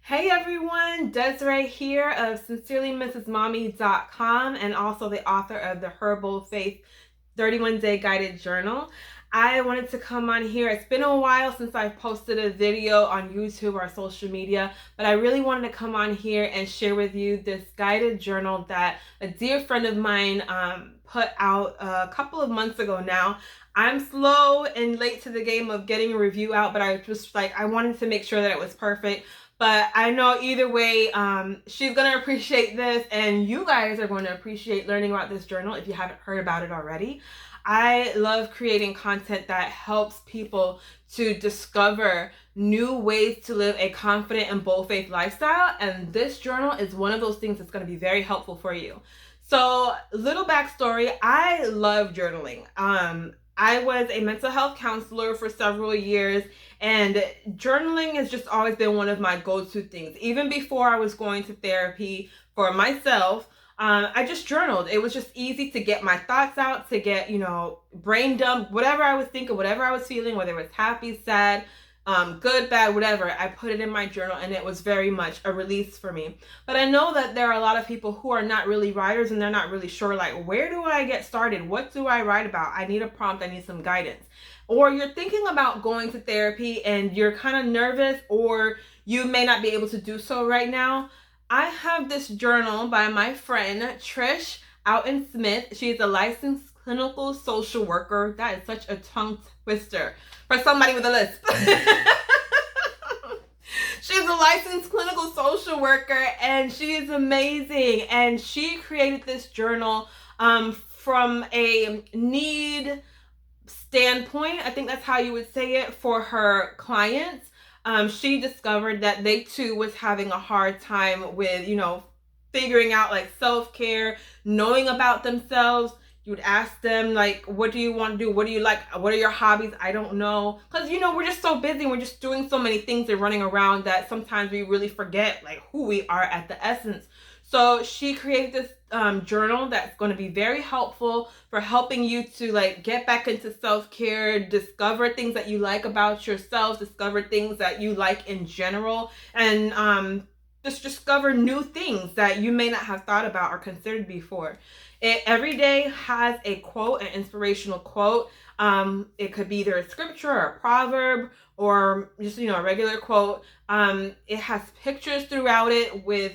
Hey everyone, Desiree here of sincerelymrsmommy.com and also the author of the Herbal Faith 31 Day Guided Journal. I wanted to come on here. It's been a while since I've posted a video on YouTube or social media, but I really wanted to come on here and share with you this guided journal that a dear friend of mine put out a couple of months ago now. I'm slow and late to the game of getting a review out, but I wanted to make sure that it was perfect. But I know either way, she's going to appreciate this, and you guys are going to appreciate learning about this journal if you haven't heard about it already. I love creating content that helps people to discover new ways to live a confident and bold faith lifestyle, and this journal is one of those things that's going to be very helpful for you. So, little backstory, I love journaling. I was a mental health counselor for several years, and journaling has just always been one of my go-to things. Even before I was going to therapy for myself, I just journaled. It was just easy to get my thoughts out, to get, brain dump, whatever I was thinking, whatever I was feeling, whether it was happy, sad, good, bad, whatever. I put it in my journal, and it was very much a release for me. But I know that there are a lot of people who are not really writers, and they're not really sure, like, where do I get started? What do I write about? I need a prompt. I need some guidance. Or you're thinking about going to therapy and you're kind of nervous, or you may not be able to do so right now. I have this journal by my friend Trish Outen Smith. She's a licensed clinical social worker. That is such a tongue twister for somebody with a lisp. She's a licensed clinical social worker, and she is amazing. And she created this journal from a need standpoint. I think that's how you would say it, for her clients. She discovered that they too was having a hard time with, figuring out like self-care, knowing about themselves. You would ask them, like, what do you want to do? What do you like? What are your hobbies? I don't know. Because, we're just so busy. We're just doing so many things and running around that sometimes we really forget, like, who we are at the essence. So she created this journal that's going to be very helpful for helping you to, like, get back into self-care, discover things that you like about yourself, discover things that you like in general, and just discover new things that you may not have thought about or considered before. It every day has a quote, an inspirational quote. It could be either a scripture or a proverb, or just, a regular quote. It has pictures throughout it with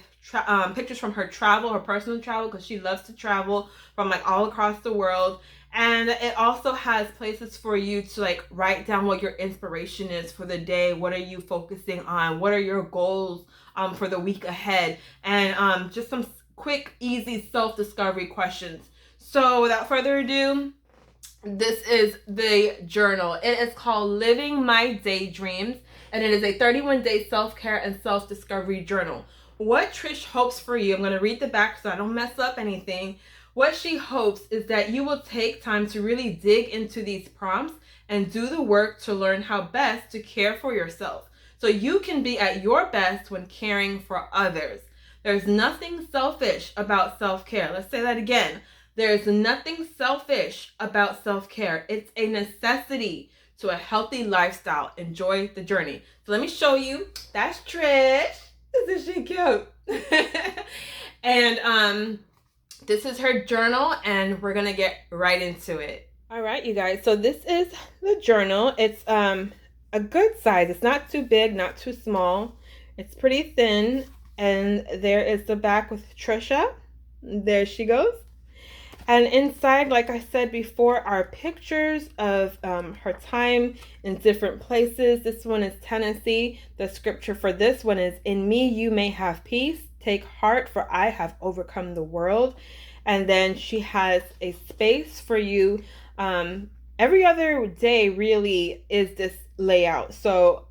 pictures from her travel, her personal travel, because she loves to travel from, like, all across the world. And it also has places for you to, like, write down what your inspiration is for the day. What are you focusing on? What are your goals for the week ahead? And just some quick, easy self-discovery questions. So without further ado, this is the journal. It is called Living My Daydreams, and it is a 31-day self-care and self-discovery journal. What Trish hopes for you, I'm going to read the back so I don't mess up anything. What she hopes is that you will take time to really dig into these prompts and do the work to learn how best to care for yourself, so you can be at your best when caring for others. There's nothing selfish about self-care. Let's say that again. There's nothing selfish about self-care. It's a necessity to a healthy lifestyle. Enjoy the journey. So let me show you. That's Trish. Isn't she cute? And this is her journal, and we're gonna get right into it. All right, you guys. So this is the journal. It's a good size. It's not too big, not too small. It's pretty thin. And there is the back with Trisha. There she goes. And inside, like I said before, are pictures of her time in different places. This one is Tennessee. The scripture for this one is, "In me you may have peace. Take heart, for I have overcome the world." And then she has a space for you. Every other day really is this layout. So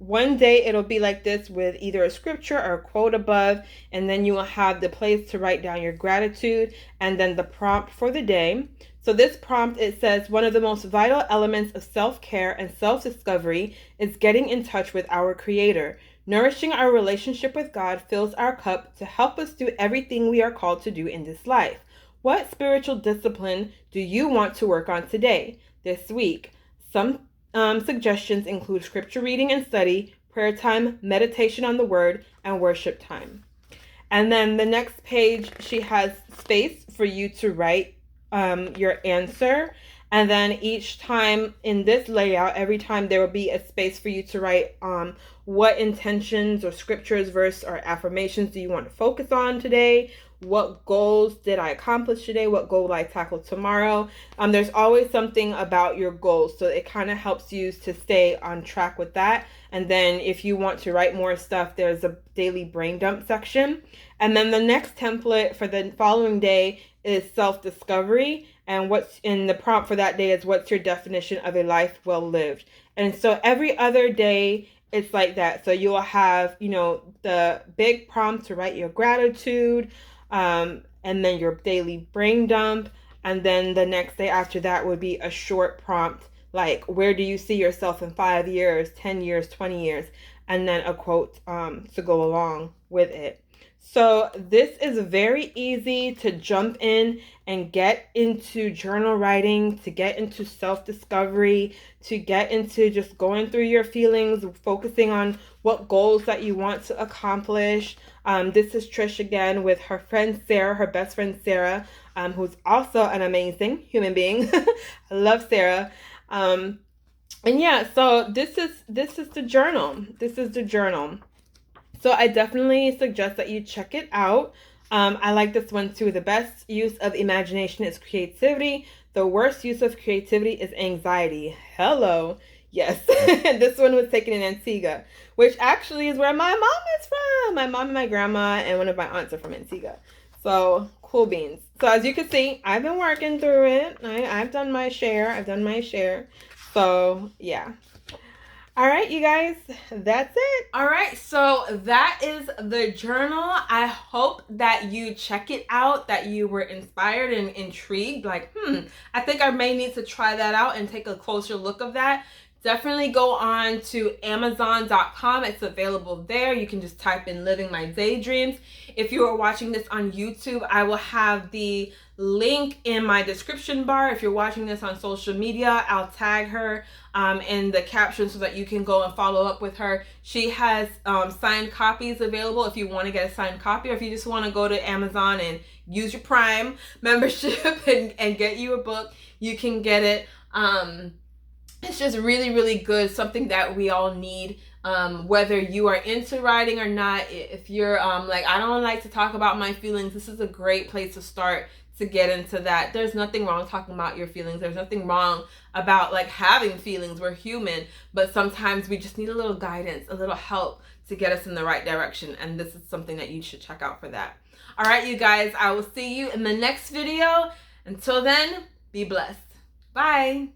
one day it'll be like this with either a scripture or a quote above, and then you will have the place to write down your gratitude and then the prompt for the day. So this prompt, it says, one of the most vital elements of self-care and self-discovery is getting in touch with our Creator. Nourishing our relationship with God fills our cup to help us do everything we are called to do in this life. What spiritual discipline do you want to work on today, this week? Some suggestions include scripture reading and study, prayer time, meditation on the word, and worship time. And then the next page, she has space for you to write your answer. And then each time in this layout, every time there will be a space for you to write what intentions or scriptures, verse, or affirmations do you want to focus on today? What goals did I accomplish today? What goal will I tackle tomorrow? There's always something about your goals, so it kind of helps you to stay on track with that. And then if you want to write more stuff, there's a daily brain dump section. And then the next template for the following day is self-discovery. And what's in the prompt for that day is, what's your definition of a life well lived? And so every other day, it's like that. So you'll have, the big prompt to write your gratitude, and then your daily brain dump. And then the next day after that would be a short prompt, like, where do you see yourself in 5 years, 10 years, 20 years? And then a quote to go along with it. So this is very easy to jump in and get into journal writing, to get into self-discovery, to get into just going through your feelings, focusing on what goals that you want to accomplish. This is Trish again with her friend Sarah, her best friend Sarah, who's also an amazing human being. I love Sarah. And yeah, so this is the journal. This is the journal. So I definitely suggest that you check it out. I like this one too. The best use of imagination is creativity. The worst use of creativity is anxiety. Hello. Yes. This one was taken in Antigua, which actually is where my mom is from. My mom and my grandma and one of my aunts are from Antigua. So cool beans. So as you can see, I've been working through it. I've done my share. So yeah. All right, you guys, that's it. All right, so that is the journal. I hope that you check it out, that you were inspired and intrigued. Like, I think I may need to try that out and take a closer look of that. Definitely go on to Amazon.com. It's available there. You can just type in Living My Daydreams. If you are watching this on YouTube, I will have the link in my description bar. If you're watching this on social media, I'll tag her in the caption so that you can go and follow up with her. She has signed copies available if you want to get a signed copy, or if you just want to go to Amazon and use your Prime membership and get you a book, you can get it. It's just really, really good. Something that we all need, whether you are into writing or not. If you're like, I don't like to talk about my feelings, this is a great place to start to get into that. There's nothing wrong talking about your feelings. There's nothing wrong about like having feelings. We're human, but sometimes we just need a little guidance, a little help to get us in the right direction. And this is something that you should check out for that. All right, you guys, I will see you in the next video. Until then, be blessed. Bye.